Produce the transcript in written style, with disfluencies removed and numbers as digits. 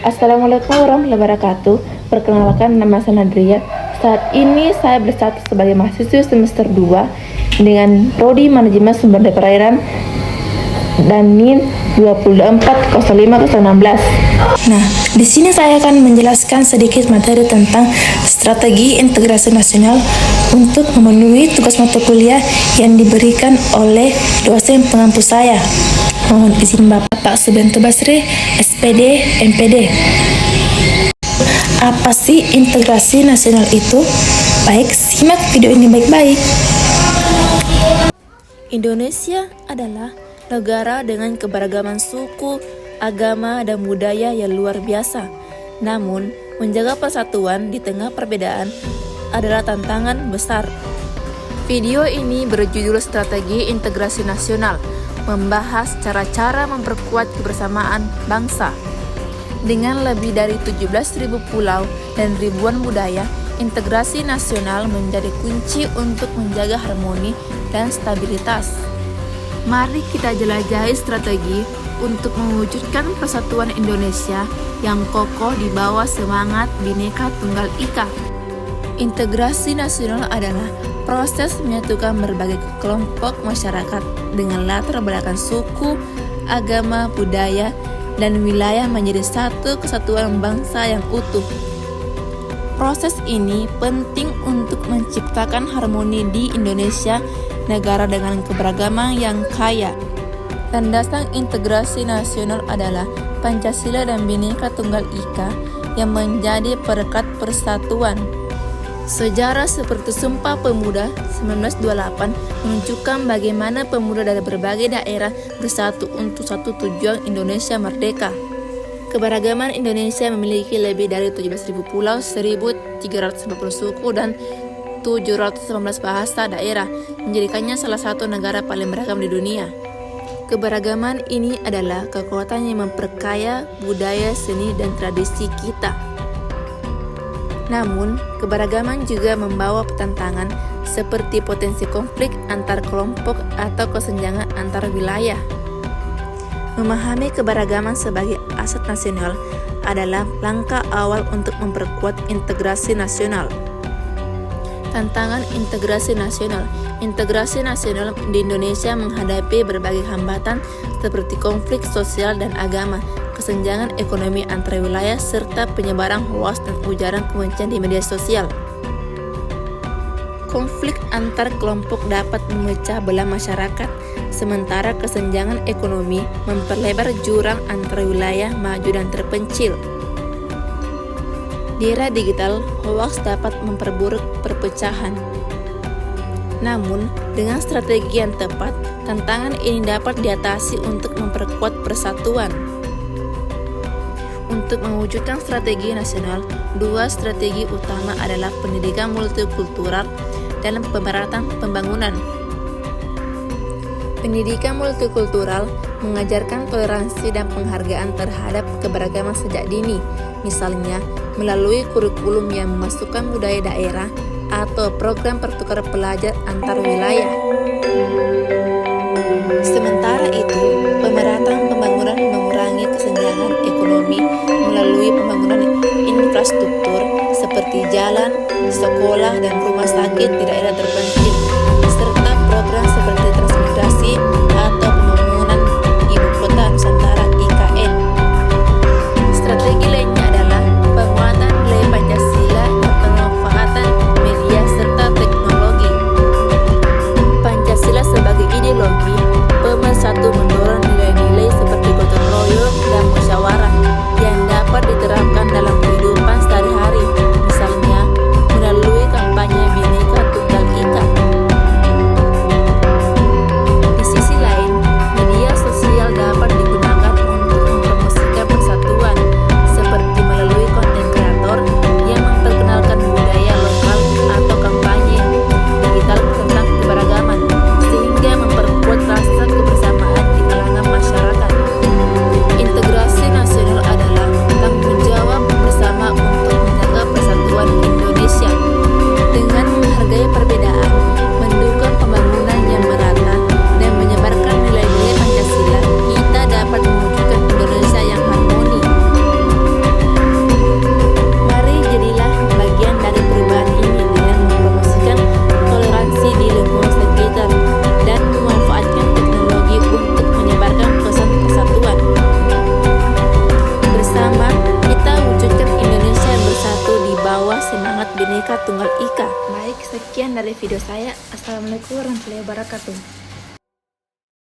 Assalamualaikum warahmatullahi wabarakatuh. Perkenalkan, nama saya Nadria. Saat ini saya berstatus sebagai mahasiswa semester 2 dengan Prodi Manajemen Sumber Daya Perairan dan NIM 2405016. Nah, di sini saya akan menjelaskan sedikit materi tentang strategi integrasi nasional untuk memenuhi tugas mata kuliah yang diberikan oleh dosen pengampu saya. Mohon izin Bapak Subianto Basri, SPD, MPD. Apa sih integrasi nasional itu? Baik, simak video ini baik-baik. Indonesia adalah negara dengan keberagaman suku, agama, dan budaya yang luar biasa. Namun, menjaga persatuan di tengah perbedaan adalah tantangan besar. Video ini berjudul Strategi Integrasi Nasional, membahas cara-cara memperkuat kebersamaan bangsa. Dengan lebih dari 17.000 pulau dan ribuan budaya, integrasi nasional menjadi kunci untuk menjaga harmoni dan stabilitas. Mari kita jelajahi strategi untuk mewujudkan persatuan Indonesia yang kokoh di bawah semangat Bhinneka Tunggal Ika. Integrasi nasional adalah proses menyatukan berbagai kelompok masyarakat dengan latar belakang suku, agama, budaya, dan wilayah menjadi satu kesatuan bangsa yang utuh. Proses ini penting untuk menciptakan harmoni di Indonesia, negara dengan keberagaman yang kaya. Landasan integrasi nasional adalah Pancasila dan Bhinneka Tunggal Ika yang menjadi perekat persatuan. Sejarah seperti Sumpah Pemuda 1928 menunjukkan bagaimana pemuda dari berbagai daerah bersatu untuk satu tujuan Indonesia merdeka. Keberagaman Indonesia memiliki lebih dari 17.000 pulau, 1.350 suku, dan 718 bahasa daerah, menjadikannya salah satu negara paling beragam di dunia. Keberagaman ini adalah kekuatan yang memperkaya budaya, seni, dan tradisi kita. Namun, keberagaman juga membawa tantangan seperti potensi konflik antar kelompok atau kesenjangan antar wilayah. Memahami keberagaman sebagai aset nasional adalah langkah awal untuk memperkuat integrasi nasional. Tantangan integrasi nasional. Integrasi nasional di Indonesia menghadapi berbagai hambatan seperti konflik sosial dan agama, kesenjangan ekonomi antar wilayah, serta penyebaran hoaks dan ujaran kebencian di media sosial. Konflik antar kelompok dapat memecah belah masyarakat, sementara kesenjangan ekonomi memperlebar jurang antar wilayah maju dan terpencil. Di era digital, hoaks dapat memperburuk perpecahan. Namun, dengan strategi yang tepat, tantangan ini dapat diatasi untuk memperkuat persatuan. Untuk mewujudkan strategi nasional, dua strategi utama adalah pendidikan multikultural dan pemerataan pembangunan. Pendidikan multikultural mengajarkan toleransi dan penghargaan terhadap keberagaman sejak dini, misalnya melalui kurikulum yang memasukkan budaya daerah atau program pertukaran pelajar antar wilayah. Sementara itu, pemerataan pembangunan mengurangi kesenjangan ekonomi melalui pembangunan infrastruktur seperti jalan, sekolah, dan rumah sakit di daerah terpencil, serta program seperti transmigrasi atau pembangunan ibu kota Nusantara IKN. Strategi lainnya adalah penguatan nilai Pancasila dan pemanfaatan media serta teknologi. Pancasila sebagai ideologi pemersatu mendorong nilai semangat Bhinneka Tunggal Ika. Baik, sekian dari video saya. Assalamualaikum warahmatullahi wabarakatuh.